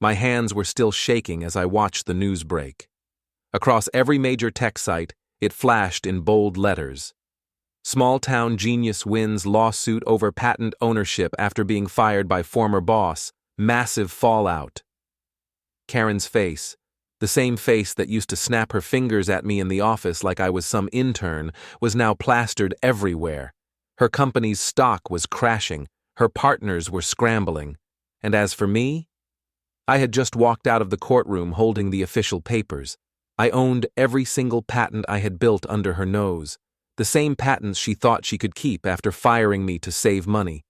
My hands were still shaking as I watched the news break. Across every major tech site, it flashed in bold letters. Small-town genius wins lawsuit over patent ownership after being fired by former boss. Massive fallout. Karen's face, the same face that used to snap her fingers at me in the office like I was some intern, was now plastered everywhere. Her company's stock was crashing, her partners were scrambling. And as for me, I had just walked out of the courtroom holding the official papers. I owned every single patent I had built under her nose, the same patents she thought she could keep after firing me to save money.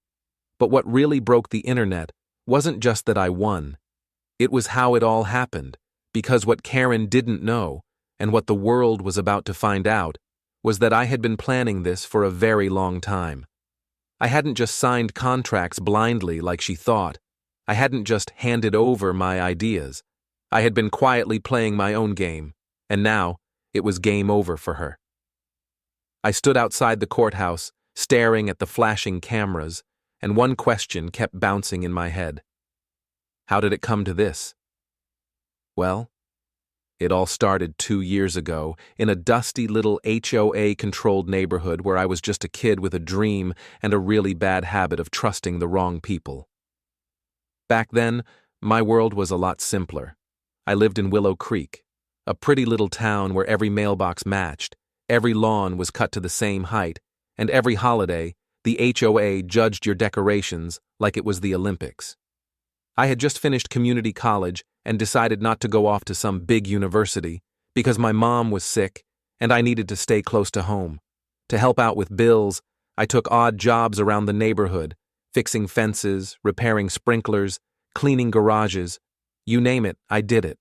But what really broke the internet wasn't just that I won. It was how it all happened, because what Karen didn't know, and what the world was about to find out, was that I had been planning this for a very long time. I hadn't just signed contracts blindly like she thought. I hadn't just handed over my ideas. I had been quietly playing my own game, and now it was game over for her. I stood outside the courthouse, staring at the flashing cameras, and one question kept bouncing in my head. How did it come to this? Well, it all started 2 years ago in a dusty little HOA-controlled neighborhood where I was just a kid with a dream and a really bad habit of trusting the wrong people. Back then, my world was a lot simpler. I lived in Willow Creek, a pretty little town where every mailbox matched, every lawn was cut to the same height, and every holiday, the HOA judged your decorations like it was the Olympics. I had just finished community college and decided not to go off to some big university because my mom was sick and I needed to stay close to home. To help out with bills, I took odd jobs around the neighborhood, fixing fences, repairing sprinklers, cleaning garages. You name it, I did it.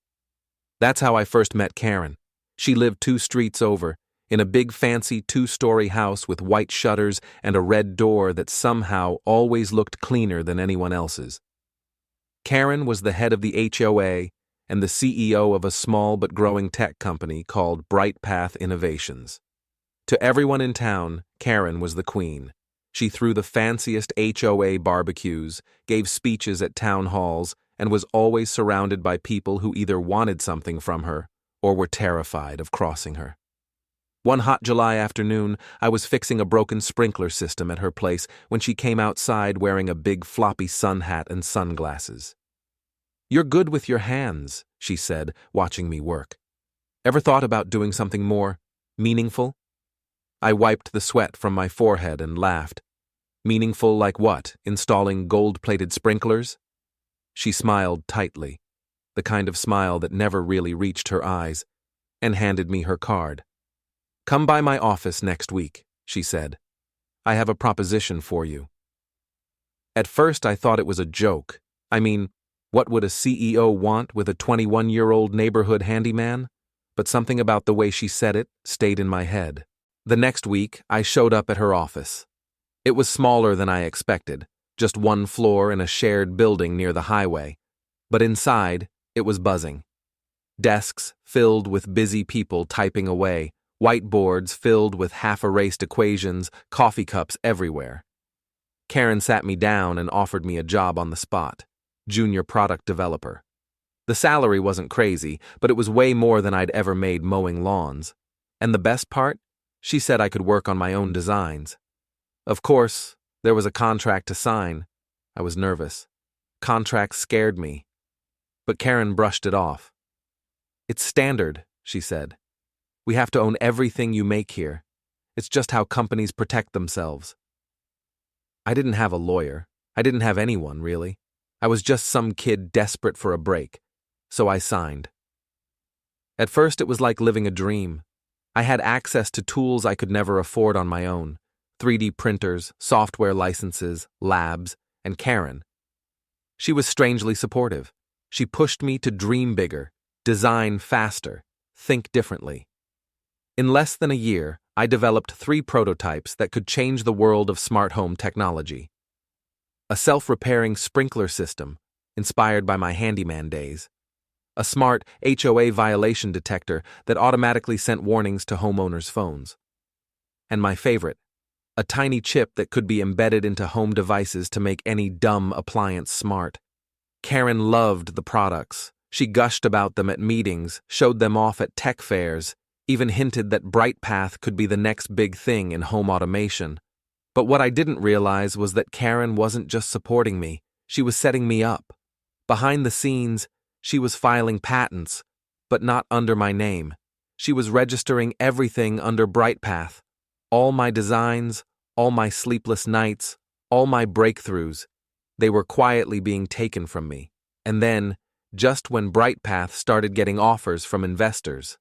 That's how I first met Karen. She lived 2 streets over, in a big fancy 2-story house with white shutters and a red door that somehow always looked cleaner than anyone else's. Karen was the head of the HOA and the CEO of a small but growing tech company called Bright Path Innovations. To everyone in town, Karen was the queen. She threw the fanciest HOA barbecues, gave speeches at town halls, and was always surrounded by people who either wanted something from her or were terrified of crossing her. One hot July afternoon, I was fixing a broken sprinkler system at her place when she came outside wearing a big floppy sun hat and sunglasses. "You're good with your hands," she said, watching me work. "Ever thought about doing something more meaningful?" I wiped the sweat from my forehead and laughed. "Meaningful like what? Installing gold-plated sprinklers?" She smiled tightly, the kind of smile that never really reached her eyes, and handed me her card. "Come by my office next week," she said. "I have a proposition for you." At first I thought it was a joke. I mean, what would a CEO want with a 21-year-old neighborhood handyman? But something about the way she said it stayed in my head. The next week, I showed up at her office. It was smaller than I expected, just 1 floor in a shared building near the highway. But inside, it was buzzing. Desks filled with busy people typing away, whiteboards filled with half-erased equations, coffee cups everywhere. Karen sat me down and offered me a job on the spot, junior product developer. The salary wasn't crazy, but it was way more than I'd ever made mowing lawns. And the best part? She said I could work on my own designs. Of course, there was a contract to sign. I was nervous. Contracts scared me. But Karen brushed it off. "It's standard," she said. "We have to own everything you make here. It's just how companies protect themselves." I didn't have a lawyer. I didn't have anyone, really. I was just some kid desperate for a break. So I signed. At first it was like living a dream. I had access to tools I could never afford on my own. 3D printers, software licenses, labs, and Karen. She was strangely supportive. She pushed me to dream bigger, design faster, think differently. In less than a year, I developed 3 prototypes that could change the world of smart home technology. A self-repairing sprinkler system, inspired by my handyman days. A smart HOA violation detector that automatically sent warnings to homeowners' phones. And my favorite, a tiny chip that could be embedded into home devices to make any dumb appliance smart. Karen loved the products. She gushed about them at meetings, showed them off at tech fairs, even hinted that BrightPath could be the next big thing in home automation. But what I didn't realize was that Karen wasn't just supporting me, she was setting me up. Behind the scenes, she was filing patents, but not under my name. She was registering everything under BrightPath. All my designs, all my sleepless nights, all my breakthroughs, they were quietly being taken from me. And then, just when BrightPath started getting offers from investors.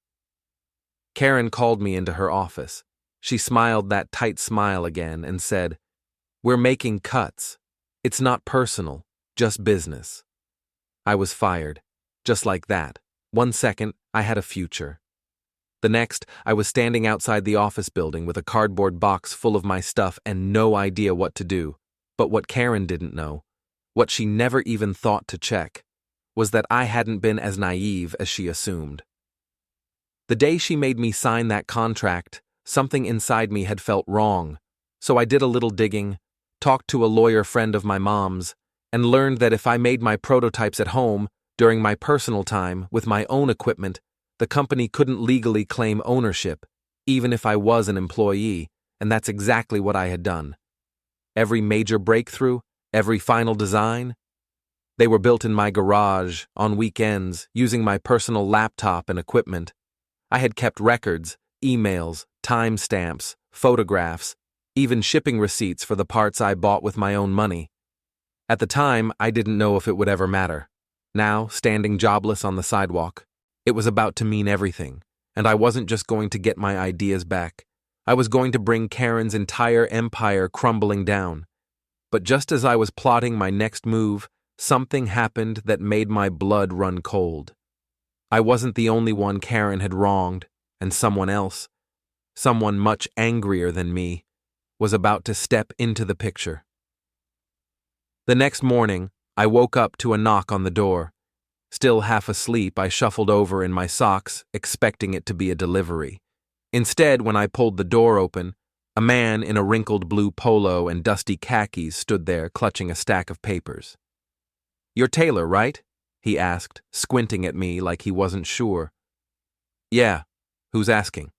Karen called me into her office. She smiled that tight smile again and said, "We're making cuts. It's not personal, just business." I was fired. Just like that. 1 second, I had a future. The next, I was standing outside the office building with a cardboard box full of my stuff and no idea what to do. But what Karen didn't know, what she never even thought to check, was that I hadn't been as naive as she assumed. The day she made me sign that contract, something inside me had felt wrong, so I did a little digging, talked to a lawyer friend of my mom's, and learned that if I made my prototypes at home, during my personal time, with my own equipment, the company couldn't legally claim ownership, even if I was an employee, and that's exactly what I had done. Every major breakthrough, every final design, they were built in my garage, on weekends, using my personal laptop and equipment. I had kept records, emails, timestamps, photographs, even shipping receipts for the parts I bought with my own money. At the time, I didn't know if it would ever matter. Now, standing jobless on the sidewalk, it was about to mean everything, and I wasn't just going to get my ideas back. I was going to bring Karen's entire empire crumbling down. But just as I was plotting my next move, something happened that made my blood run cold. I wasn't the only one Karen had wronged, and someone else, someone much angrier than me, was about to step into the picture. The next morning, I woke up to a knock on the door. Still half asleep, I shuffled over in my socks, expecting it to be a delivery. Instead, when I pulled the door open, a man in a wrinkled blue polo and dusty khakis stood there clutching a stack of papers. "You're Taylor, right?" he asked, squinting at me like he wasn't sure. "Yeah, who's asking?"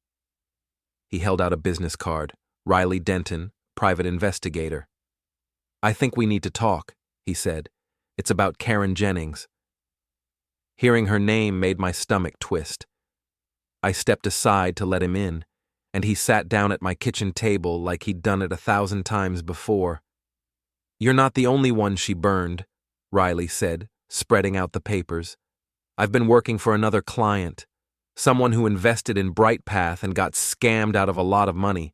He held out a business card. Riley Denton, private investigator. "I think we need to talk," he said. "It's about Karen Jennings." Hearing her name made my stomach twist. I stepped aside to let him in, and he sat down at my kitchen table like he'd done it 1,000 times before. "You're not the only one she burned," Riley said, spreading out the papers. "I've been working for another client, someone who invested in BrightPath and got scammed out of a lot of money.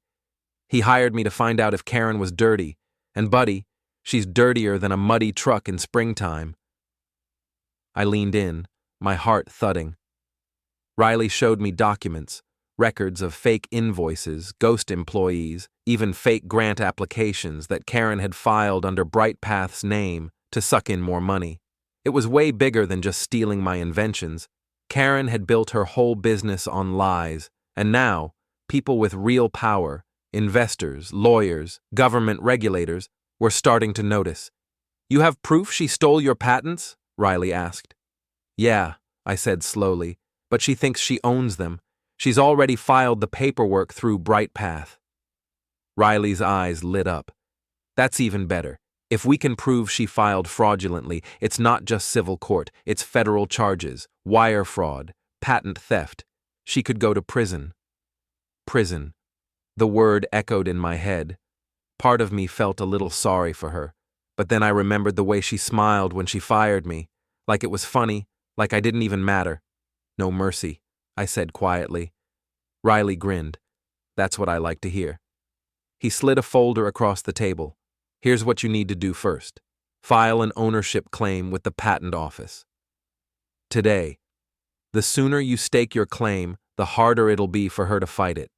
He hired me to find out if Karen was dirty, and buddy, she's dirtier than a muddy truck in springtime." I leaned in, my heart thudding. Riley showed me documents, records of fake invoices, ghost employees, even fake grant applications that Karen had filed under BrightPath's name to suck in more money. It was way bigger than just stealing my inventions. Karen had built her whole business on lies, and now, people with real power, investors, lawyers, government regulators, were starting to notice. "You have proof she stole your patents?" Riley asked. "Yeah," I said slowly, "but she thinks she owns them. She's already filed the paperwork through BrightPath." Riley's eyes lit up. "That's even better. If we can prove she filed fraudulently, it's not just civil court, it's federal charges, wire fraud, patent theft. She could go to prison." Prison. The word echoed in my head. Part of me felt a little sorry for her, but then I remembered the way she smiled when she fired me, like it was funny, like I didn't even matter. "No mercy," I said quietly. Riley grinned. "That's what I like to hear." He slid a folder across the table. "Here's what you need to do first. File an ownership claim with the patent office. Today. The sooner you stake your claim, the harder it'll be for her to fight it."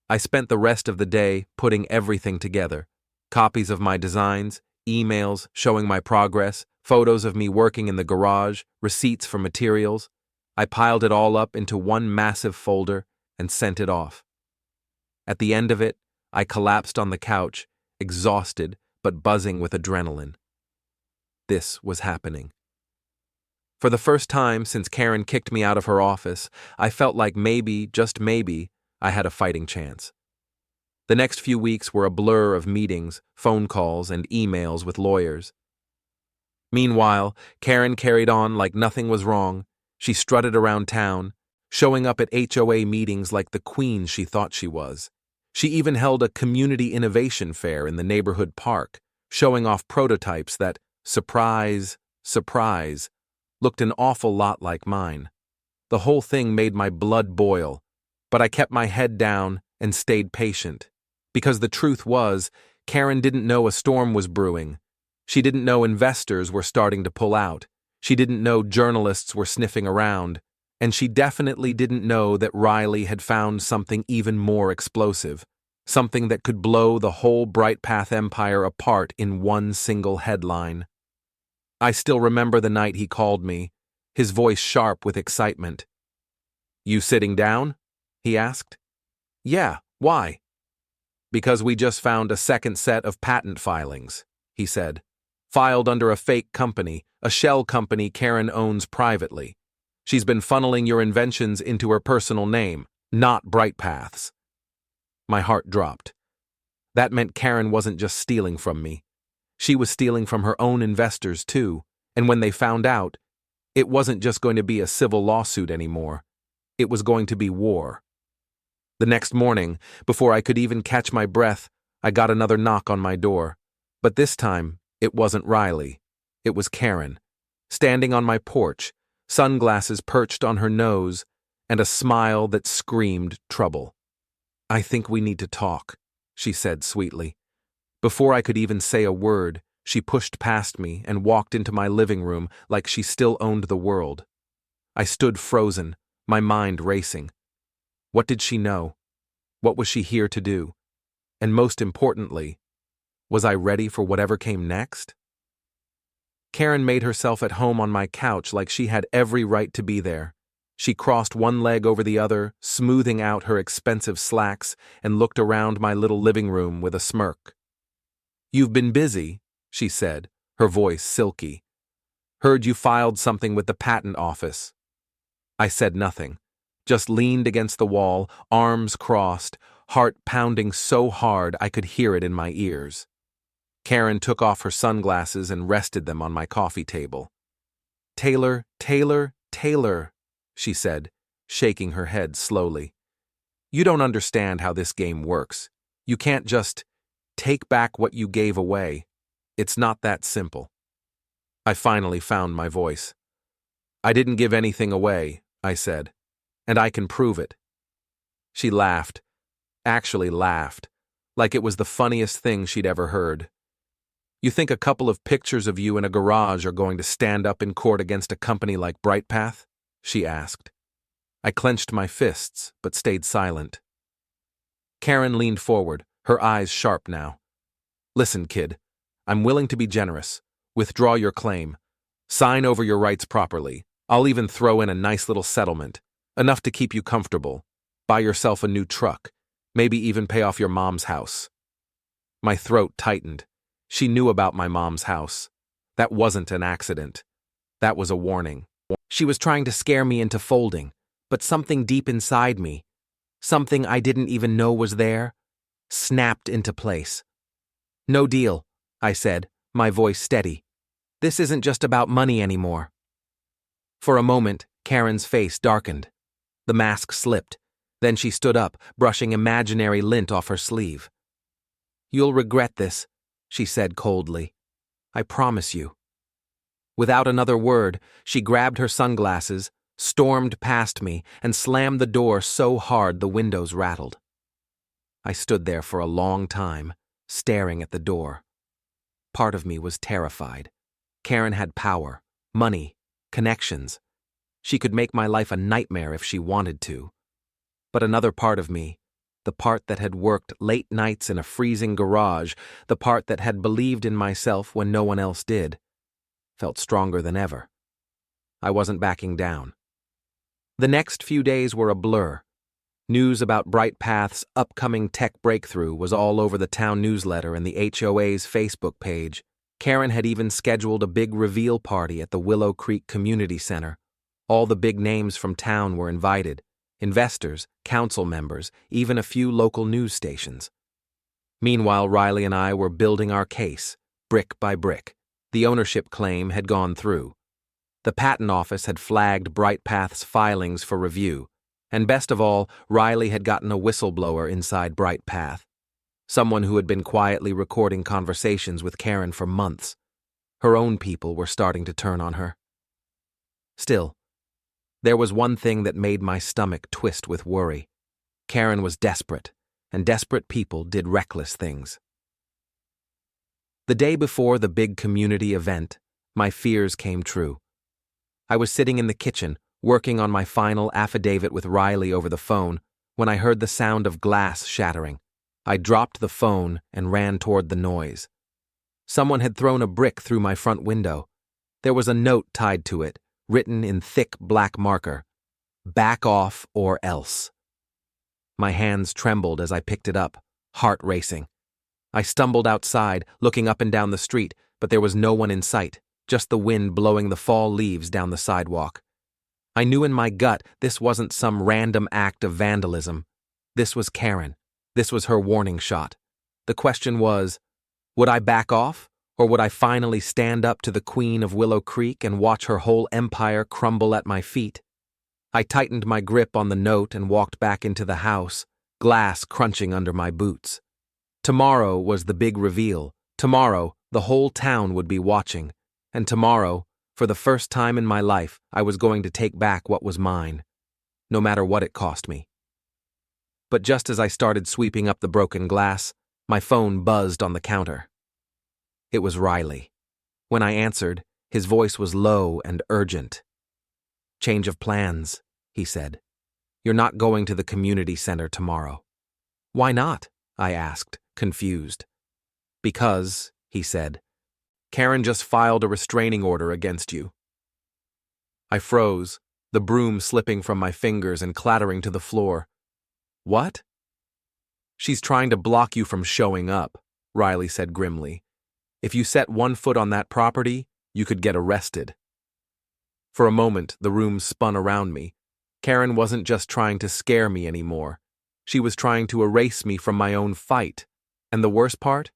I spent the rest of the day putting everything together. Copies of my designs, emails showing my progress, photos of me working in the garage, receipts for materials. I piled it all up into one massive folder and sent it off. At the end of it, I collapsed on the couch, exhausted but buzzing with adrenaline. This was happening. For the first time since Karen kicked me out of her office, I felt like maybe, just maybe, I had a fighting chance. The next few weeks were a blur of meetings, phone calls, and emails with lawyers. Meanwhile, Karen carried on like nothing was wrong. She strutted around town, showing up at HOA meetings like the queen she thought she was. She even held a community innovation fair in the neighborhood park, showing off prototypes that, surprise, surprise, looked an awful lot like mine. The whole thing made my blood boil, but I kept my head down and stayed patient. Because the truth was, Karen didn't know a storm was brewing. She didn't know investors were starting to pull out. She didn't know journalists were sniffing around. And she definitely didn't know that Riley had found something even more explosive, something that could blow the whole BrightPath empire apart in one single headline. I still remember the night he called me, his voice sharp with excitement. "You sitting down?" he asked. "Yeah, why?" "Because we just found a second set of patent filings," he said. "Filed under a fake company, a shell company Karen owns privately. She's been funneling your inventions into her personal name, not BrightPath's." My heart dropped. That meant Karen wasn't just stealing from me. She was stealing from her own investors too, and when they found out, it wasn't just going to be a civil lawsuit anymore. It was going to be war. The next morning, before I could even catch my breath, I got another knock on my door. But this time, it wasn't Riley. It was Karen, standing on my porch, sunglasses perched on her nose, and a smile that screamed trouble. "I think we need to talk," she said sweetly. Before I could even say a word, she pushed past me and walked into my living room like she still owned the world. I stood frozen, my mind racing. What did she know? What was she here to do? And most importantly, was I ready for whatever came next? Karen made herself at home on my couch like she had every right to be there. She crossed one leg over the other, smoothing out her expensive slacks, and looked around my little living room with a smirk. "You've been busy," she said, her voice silky. "Heard you filed something with the patent office." I said nothing, just leaned against the wall, arms crossed, heart pounding so hard I could hear it in my ears. Karen took off her sunglasses and rested them on my coffee table. "Taylor, Taylor, Taylor," she said, shaking her head slowly. "You don't understand how this game works. You can't just take back what you gave away. It's not that simple." I finally found my voice. "I didn't give anything away," I said, "and I can prove it." She laughed, actually laughed, like it was the funniest thing she'd ever heard. "You think a couple of pictures of you in a garage are going to stand up in court against a company like BrightPath?" she asked. I clenched my fists, but stayed silent. Karen leaned forward, her eyes sharp now. "Listen, kid, I'm willing to be generous. Withdraw your claim. Sign over your rights properly. I'll even throw in a nice little settlement, enough to keep you comfortable. Buy yourself a new truck, maybe even pay off your mom's house." My throat tightened. She knew about my mom's house. That wasn't an accident. That was a warning. She was trying to scare me into folding, but something deep inside me, something I didn't even know was there, snapped into place. "No deal," I said, my voice steady. "This isn't just about money anymore." For a moment, Karen's face darkened. The mask slipped. Then she stood up, brushing imaginary lint off her sleeve. "You'll regret this," she said coldly. "I promise you." Without another word, she grabbed her sunglasses, stormed past me, and slammed the door so hard the windows rattled. I stood there for a long time, staring at the door. Part of me was terrified. Karen had power, money, connections. She could make my life a nightmare if she wanted to. But another part of me, the part that had worked late nights in a freezing garage, the part that had believed in myself when no one else did, felt stronger than ever. I wasn't backing down. The next few days were a blur. News about BrightPath's upcoming tech breakthrough was all over the town newsletter and the HOA's Facebook page. Karen had even scheduled a big reveal party at the Willow Creek Community Center. All the big names from town were invited: investors, council members, even a few local news stations. Meanwhile, Riley and I were building our case, brick by brick. The ownership claim had gone through. The patent office had flagged BrightPath's filings for review. And best of all, Riley had gotten a whistleblower inside BrightPath. Someone who had been quietly recording conversations with Karen for months. Her own people were starting to turn on her. Still, there was one thing that made my stomach twist with worry. Karen was desperate, and desperate people did reckless things. The day before the big community event, my fears came true. I was sitting in the kitchen, working on my final affidavit with Riley over the phone, when I heard the sound of glass shattering. I dropped the phone and ran toward the noise. Someone had thrown a brick through my front window. There was a note tied to it, written in thick black marker: "Back off or else." My hands trembled as I picked it up, heart racing. I stumbled outside, looking up and down the street, but there was no one in sight, just the wind blowing the fall leaves down the sidewalk. I knew in my gut this wasn't some random act of vandalism. This was Karen. This was her warning shot. The question was, would I back off, or would I finally stand up to the Queen of Willow Creek and watch her whole empire crumble at my feet? I tightened my grip on the note and walked back into the house, glass crunching under my boots. Tomorrow was the big reveal. Tomorrow, the whole town would be watching. And tomorrow, for the first time in my life, I was going to take back what was mine, no matter what it cost me. But just as I started sweeping up the broken glass, my phone buzzed on the counter. It was Riley. When I answered, his voice was low and urgent. "Change of plans," he said. "You're not going to the community center tomorrow." "Why not?" I asked, confused. "Because," he said, "Karen just filed a restraining order against you." I froze, the broom slipping from my fingers and clattering to the floor. "What?" "She's trying to block you from showing up," Riley said grimly. "If you set one foot on that property, you could get arrested." For a moment, the room spun around me. Karen wasn't just trying to scare me anymore. She was trying to erase me from my own fight. And the worst part?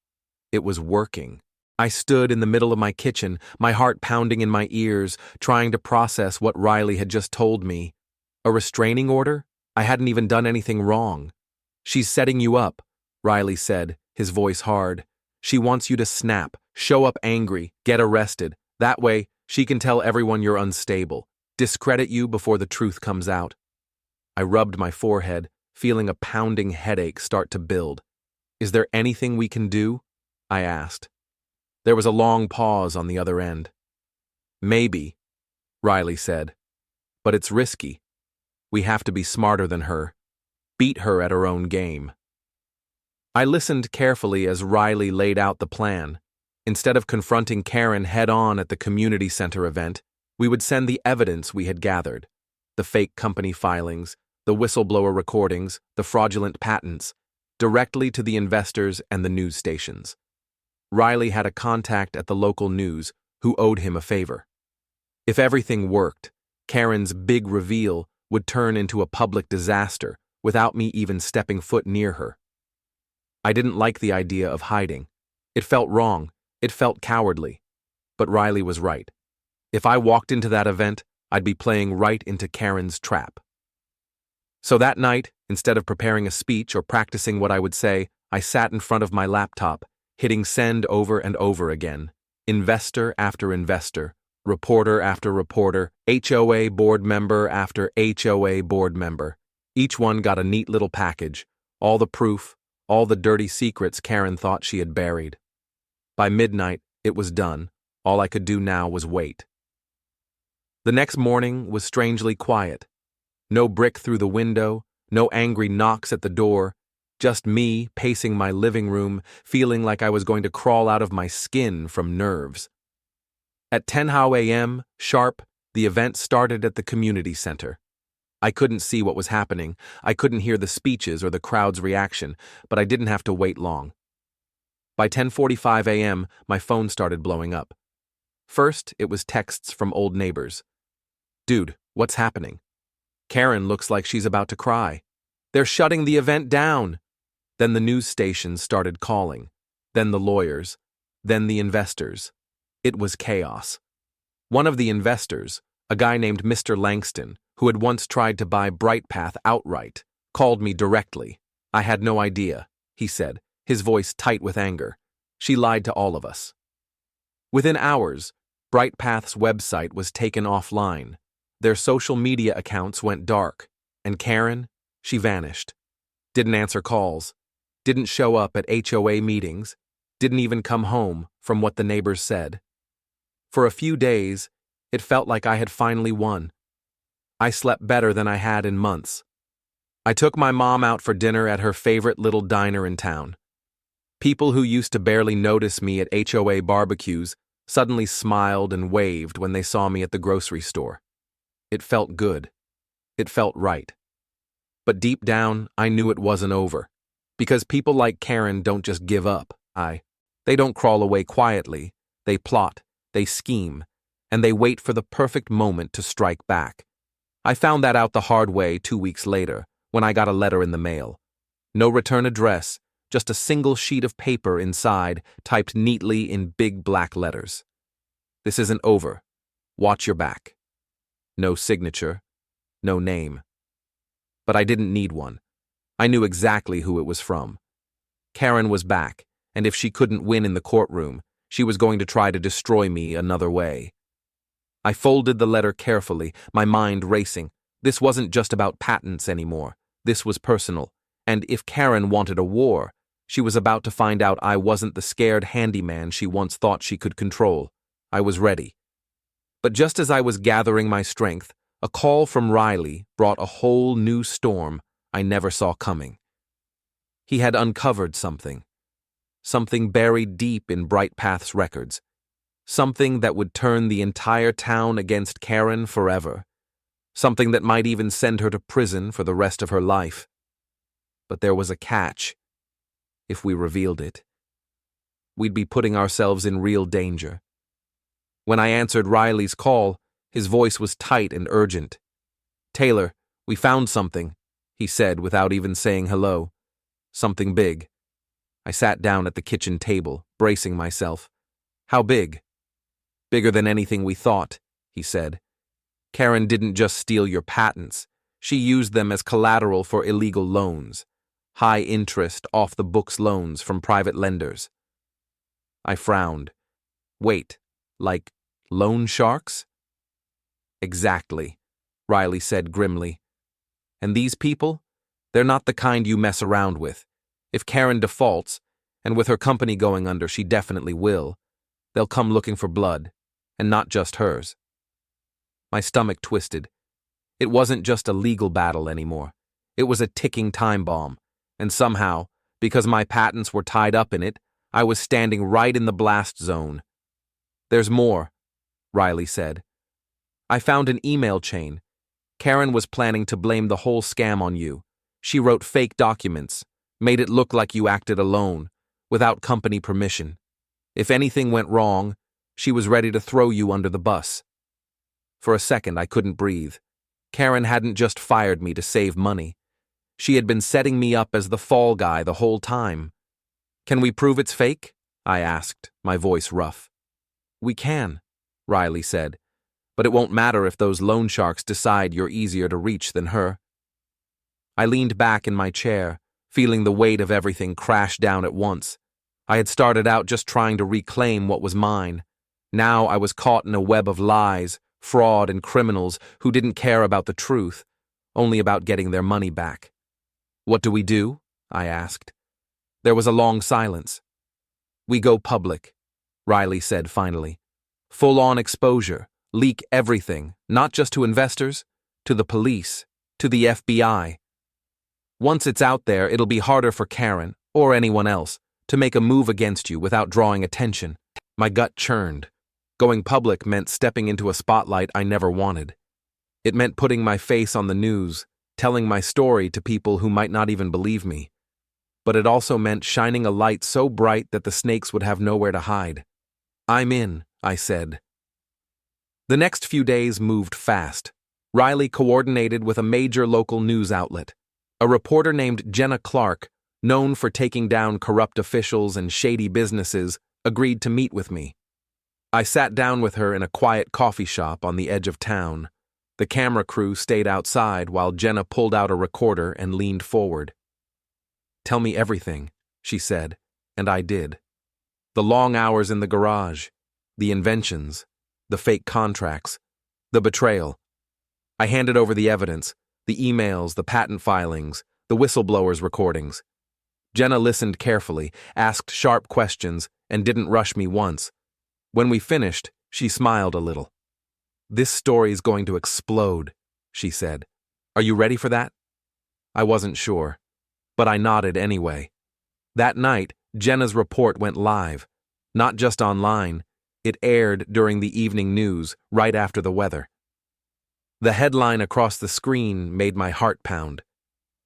It was working. I stood in the middle of my kitchen, my heart pounding in my ears, trying to process what Riley had just told me. A restraining order? I hadn't even done anything wrong. "She's setting you up," Riley said, his voice hard. "She wants you to snap, show up angry, get arrested. That way, she can tell everyone you're unstable, discredit you before the truth comes out." I rubbed my forehead, feeling a pounding headache start to build. "Is there anything we can do?" I asked. There was a long pause on the other end. "Maybe," Riley said. "But it's risky. We have to be smarter than her. Beat her at her own game." I listened carefully as Riley laid out the plan. Instead of confronting Karen head-on at the community center event, we would send the evidence we had gathered: the fake company filings, the whistleblower recordings, the fraudulent patents, directly to the investors and the news stations. Riley had a contact at the local news who owed him a favor. If everything worked, Karen's big reveal would turn into a public disaster without me even stepping foot near her. I didn't like the idea of hiding. It felt wrong. It felt cowardly. But Riley was right. If I walked into that event, I'd be playing right into Karen's trap. So that night, instead of preparing a speech or practicing what I would say, I sat in front of my laptop, hitting send over and over again. Investor after investor, reporter after reporter, HOA board member after HOA board member. Each one got a neat little package, all the proof, all the dirty secrets Karen thought she had buried. By midnight, it was done. All I could do now was wait. The next morning was strangely quiet. No brick through the window, no angry knocks at the door, just me pacing my living room, feeling like I was going to crawl out of my skin from nerves. At 10 a.m., sharp, the event started at the community center. I couldn't see what was happening. I couldn't hear the speeches or the crowd's reaction, but I didn't have to wait long. By 10:45 a.m., my phone started blowing up. First, it was texts from old neighbors. "Dude, what's happening? Karen looks like she's about to cry. They're shutting the event down." Then the news stations started calling. Then the lawyers. Then the investors. It was chaos. One of the investors, a guy named Mr. Langston, who had once tried to buy Brightpath outright, called me directly. "I had no idea," he said, his voice tight with anger. "She lied to all of us." Within hours, Brightpath's website was taken offline. Their social media accounts went dark, and Karen, she vanished. Didn't answer calls, didn't show up at HOA meetings, didn't even come home, from what the neighbors said. For a few days, it felt like I had finally won. I slept better than I had in months. I took my mom out for dinner at her favorite little diner in town. People who used to barely notice me at HOA barbecues suddenly smiled and waved when they saw me at the grocery store. It felt good. It felt right. But deep down, I knew it wasn't over. Because people like Karen don't just give up. They don't crawl away quietly. They plot, they scheme, and they wait for the perfect moment to strike back. I found that out the hard way 2 weeks later, when I got a letter in the mail. No return address, just a single sheet of paper inside, typed neatly in big black letters. "This isn't over. Watch your back." No signature, no name. But I didn't need one. I knew exactly who it was from. Karen was back, and if she couldn't win in the courtroom, she was going to try to destroy me another way. I folded the letter carefully, my mind racing. This wasn't just about patents anymore. This was personal, and if Karen wanted a war, she was about to find out I wasn't the scared handyman she once thought she could control. I was ready. But just as I was gathering my strength, a call from Riley brought a whole new storm I never saw coming. He had uncovered something buried deep in Brightpath's records, something that would turn the entire town against Karen forever, something that might even send her to prison for the rest of her life. But there was a catch. If we revealed it, we'd be putting ourselves in real danger. When I answered Riley's call, his voice was tight and urgent. "Taylor, we found something," he said without even saying hello. "Something big." I sat down at the kitchen table, bracing myself. "How big?" "Bigger than anything we thought," he said. "Karen didn't just steal your patents. She used them as collateral for illegal loans. High-interest, off-the-books loans from private lenders." I frowned. "Wait, like loan sharks?" "Exactly," Riley said grimly. "And these people? They're not the kind you mess around with. If Karen defaults, and with her company going under she definitely will, they'll come looking for blood, and not just hers." My stomach twisted. It wasn't just a legal battle anymore. It was a ticking time bomb, and somehow, because my patents were tied up in it, I was standing right in the blast zone. "There's more," Riley said. "I found an email chain. Karen was planning to blame the whole scam on you. She wrote fake documents, made it look like you acted alone, without company permission. If anything went wrong, she was ready to throw you under the bus." For a second, I couldn't breathe. Karen hadn't just fired me to save money. She had been setting me up as the fall guy the whole time. "Can we prove it's fake?" I asked, my voice rough. "We can," Riley said, "but it won't matter if those loan sharks decide you're easier to reach than her." I leaned back in my chair, feeling the weight of everything crash down at once. I had started out just trying to reclaim what was mine. Now I was caught in a web of lies, fraud, and criminals who didn't care about the truth, only about getting their money back. "What do we do?" I asked. There was a long silence. "We go public," Riley said finally. "Full-on exposure, leak everything, not just to investors, to the police, to the FBI. Once it's out there, it'll be harder for Karen, or anyone else, to make a move against you without drawing attention." My gut churned. Going public meant stepping into a spotlight I never wanted. It meant putting my face on the news, telling my story to people who might not even believe me. but it also meant shining a light so bright that the snakes would have nowhere to hide. "I'm in," I said. The next few days moved fast. Riley coordinated with a major local news outlet. A reporter named Jenna Clark, known for taking down corrupt officials and shady businesses, agreed to meet with me. I sat down with her in a quiet coffee shop on the edge of town. The camera crew stayed outside while Jenna pulled out a recorder and leaned forward. "Tell me everything," she said, and I did. The long hours in the garage, the inventions, the fake contracts, the betrayal. I handed over the evidence, the emails, the patent filings, the whistleblowers' recordings. Jenna listened carefully, asked sharp questions, and didn't rush me once. When we finished, she smiled a little. "This story's going to explode," she said. "Are you ready for that?" I wasn't sure, but I nodded anyway. That night, Jenna's report went live. Not just online, it aired during the evening news right after the weather. The headline across the screen made my heart pound.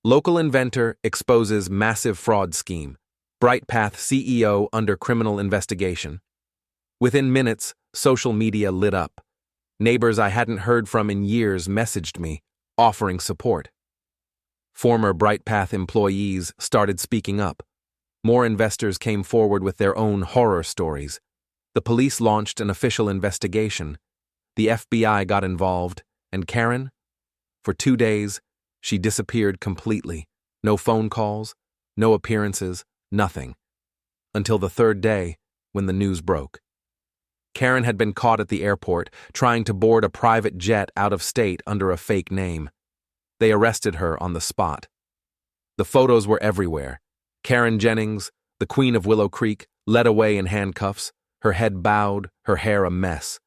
Local inventor exposes massive fraud scheme. BrightPath CEO under criminal investigation. Within minutes, social media lit up. Neighbors I hadn't heard from in years messaged me, offering support. Former BrightPath employees started speaking up. More investors came forward with their own horror stories. The police launched an official investigation. The FBI got involved, and Karen? For 2 days, she disappeared completely. No phone calls, no appearances, nothing. Until the third day, when the news broke. Karen had been caught at the airport, trying to board a private jet out of state under a fake name. They arrested her on the spot. The photos were everywhere. Karen Jennings, the Queen of Willow Creek, led away in handcuffs, her head bowed, her hair a mess.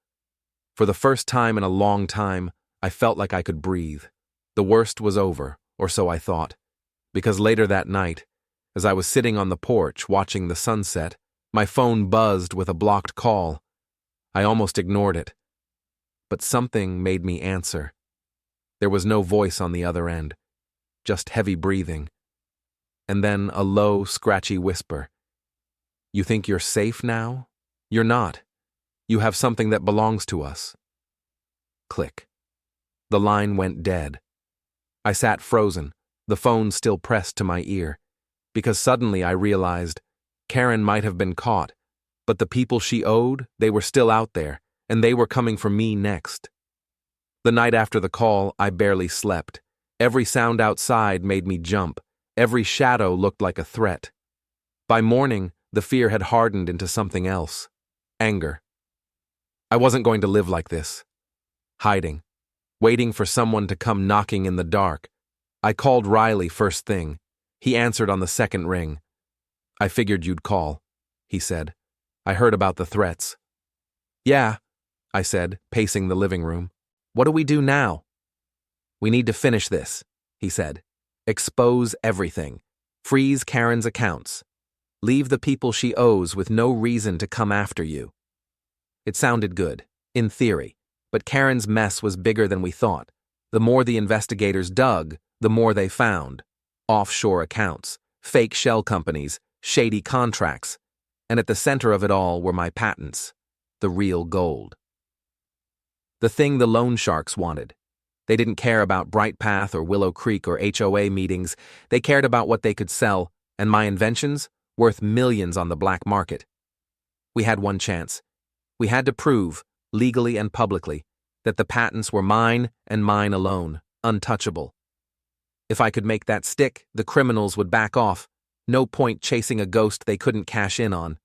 For the first time in a long time, I felt like I could breathe. The worst was over, or so I thought, because later that night, as I was sitting on the porch watching the sunset, my phone buzzed with a blocked call. I almost ignored it, but something made me answer. There was no voice on the other end, just heavy breathing. And then a low, scratchy whisper. "You think you're safe now? You're not. You have something that belongs to us." Click. The line went dead. I sat frozen, the phone still pressed to my ear, because suddenly I realized Karen might have been caught, but the people she owed, they were still out there, and they were coming for me next. The night after the call, I barely slept. Every sound outside made me jump. Every shadow looked like a threat. By morning, the fear had hardened into something else. Anger. I wasn't going to live like this. Hiding. Waiting for someone to come knocking in the dark. I called Riley first thing. He answered on the second ring. "I figured you'd call," he said. "I heard about the threats." "Yeah," I said, pacing the living room. "What do we do now?" "We need to finish this," he said. "Expose everything. Freeze Karen's accounts. Leave the people she owes with no reason to come after you." It sounded good, in theory, but Karen's mess was bigger than we thought. The more the investigators dug, the more they found. Offshore accounts, fake shell companies, shady contracts, and at the center of it all were my patents, the real gold. The thing the loan sharks wanted. They didn't care about BrightPath or Willow Creek or HOA meetings. They cared about what they could sell, and my inventions, worth millions on the black market. We had one chance. We had to prove, legally and publicly, that the patents were mine and mine alone, untouchable. If I could make that stick, the criminals would back off. No point chasing a ghost they couldn't cash in on.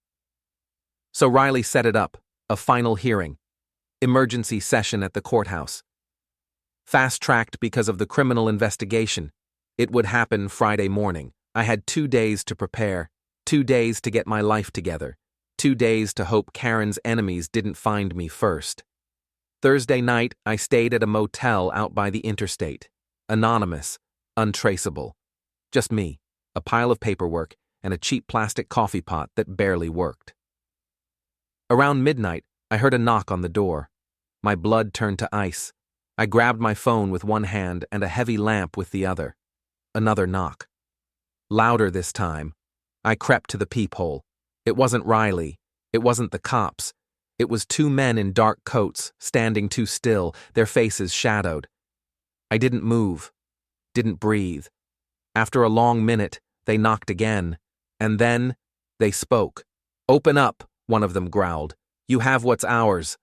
So Riley set it up, a final hearing. Emergency session at the courthouse. Fast-tracked because of the criminal investigation. It would happen Friday morning. I had 2 days to prepare, 2 days to get my life together, 2 days to hope Karen's enemies didn't find me first. Thursday night, I stayed at a motel out by the interstate. Anonymous, untraceable. Just me, a pile of paperwork, and a cheap plastic coffee pot that barely worked. Around midnight, I heard a knock on the door. My blood turned to ice. I grabbed my phone with one hand and a heavy lamp with the other. Another knock. Louder this time. I crept to the peephole. It wasn't Riley. It wasn't the cops. It was two men in dark coats, standing too still, their faces shadowed. I didn't move, didn't breathe. After a long minute, they knocked again. And then, they spoke. "Open up," one of them growled. "You have what's ours."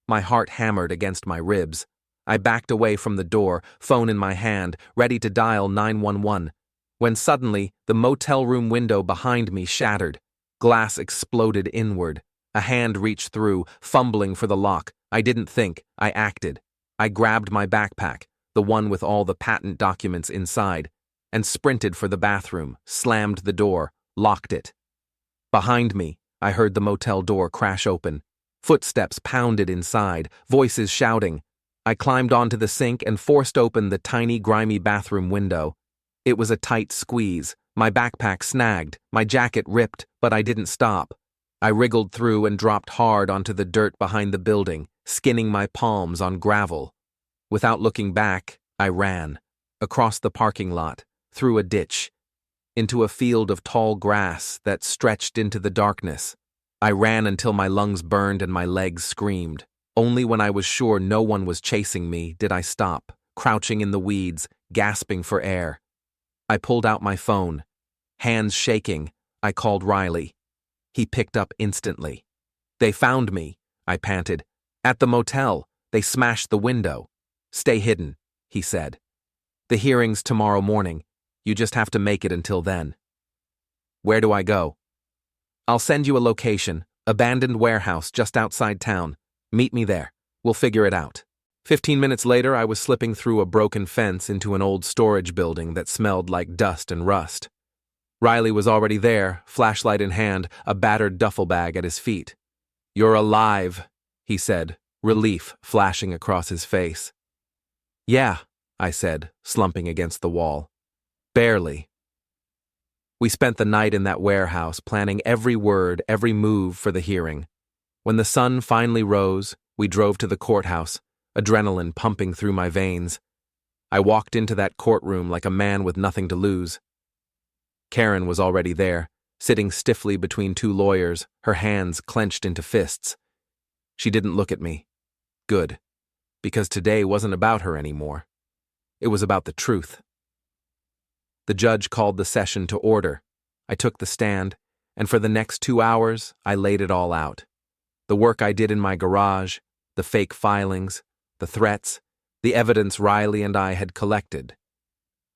My heart hammered against my ribs. I backed away from the door, phone in my hand, ready to dial 911. When suddenly, the motel room window behind me shattered. Glass exploded inward. A hand reached through, fumbling for the lock. I didn't think, I acted. I grabbed my backpack, the one with all the patent documents inside, and sprinted for the bathroom, slammed the door, locked it. Behind me, I heard the motel door crash open. Footsteps pounded inside, voices shouting. I climbed onto the sink and forced open the tiny, grimy bathroom window. It was a tight squeeze. My backpack snagged, my jacket ripped, but I didn't stop. I wriggled through and dropped hard onto the dirt behind the building, skinning my palms on gravel. Without looking back, I ran. Across the parking lot, through a ditch, into a field of tall grass that stretched into the darkness. I ran until my lungs burned and my legs screamed. Only when I was sure no one was chasing me did I stop, crouching in the weeds, gasping for air. I pulled out my phone. Hands shaking, I called Riley. He picked up instantly. "They found me," I panted. "At the motel. They smashed the window." "Stay hidden," he said. "The hearing's tomorrow morning. You just have to make it until then." "Where do I go?" "I'll send you a location, abandoned warehouse just outside town. Meet me there. We'll figure it out." 15 minutes later, I was slipping through a broken fence into an old storage building that smelled like dust and rust. Riley was already there, flashlight in hand, a battered duffel bag at his feet. "You're alive," he said, relief flashing across his face. "Yeah," I said, slumping against the wall. "Barely." We spent the night in that warehouse, planning every word, every move for the hearing. When the sun finally rose, we drove to the courthouse, adrenaline pumping through my veins. I walked into that courtroom like a man with nothing to lose. Karen was already there, sitting stiffly between two lawyers, her hands clenched into fists. She didn't look at me. Good, because today wasn't about her anymore. It was about the truth. The judge called the session to order. I took the stand, and for the next 2 hours, I laid it all out. The work I did in my garage, the fake filings, the threats, the evidence Riley and I had collected.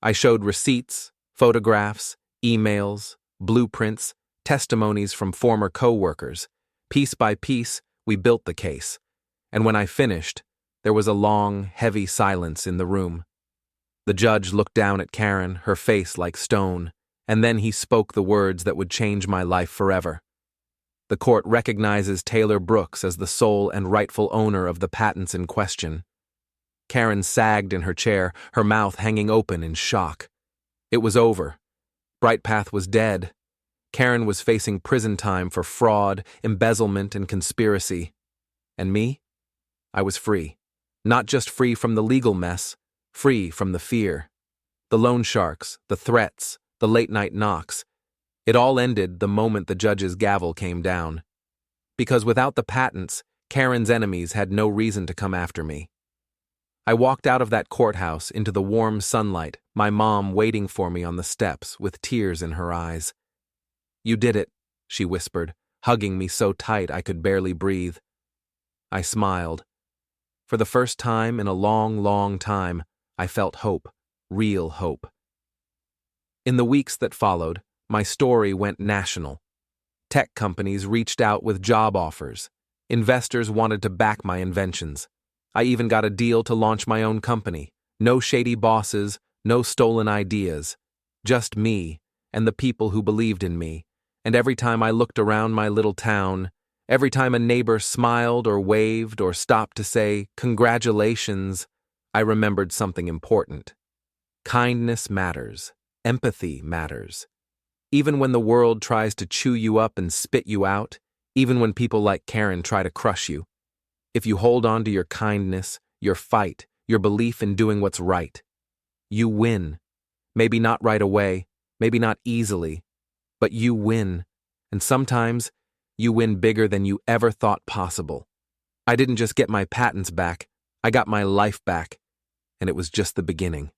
I showed receipts, photographs, emails, blueprints, testimonies from former co-workers. Piece by piece, we built the case. And when I finished, there was a long, heavy silence in the room. The judge looked down at Karen, her face like stone, and then he spoke the words that would change my life forever. The court recognizes Taylor Brooks as the sole and rightful owner of the patents in question. Karen sagged in her chair, her mouth hanging open in shock. It was over. Brightpath was dead. Karen was facing prison time for fraud, embezzlement, and conspiracy. And me? I was free. Not just free from the legal mess, free from the fear. The loan sharks, the threats, the late-night knocks. It all ended the moment the judge's gavel came down. Because without the patents, Karen's enemies had no reason to come after me. I walked out of that courthouse into the warm sunlight, my mom waiting for me on the steps with tears in her eyes. "You did it," she whispered, hugging me so tight I could barely breathe. I smiled. For the first time in a long, long time, I felt hope, real hope. In the weeks that followed, my story went national. Tech companies reached out with job offers. Investors wanted to back my inventions. I even got a deal to launch my own company. No shady bosses, no stolen ideas. Just me and the people who believed in me. And every time I looked around my little town, every time a neighbor smiled or waved or stopped to say, "Congratulations," I remembered something important. Kindness matters. Empathy matters. Even when the world tries to chew you up and spit you out, even when people like Karen try to crush you, if you hold on to your kindness, your fight, your belief in doing what's right, you win. Maybe not right away, Maybe not easily, but you win. And sometimes, you win bigger than you ever thought possible. I didn't just get my patents back, I got my life back. And it was just the beginning.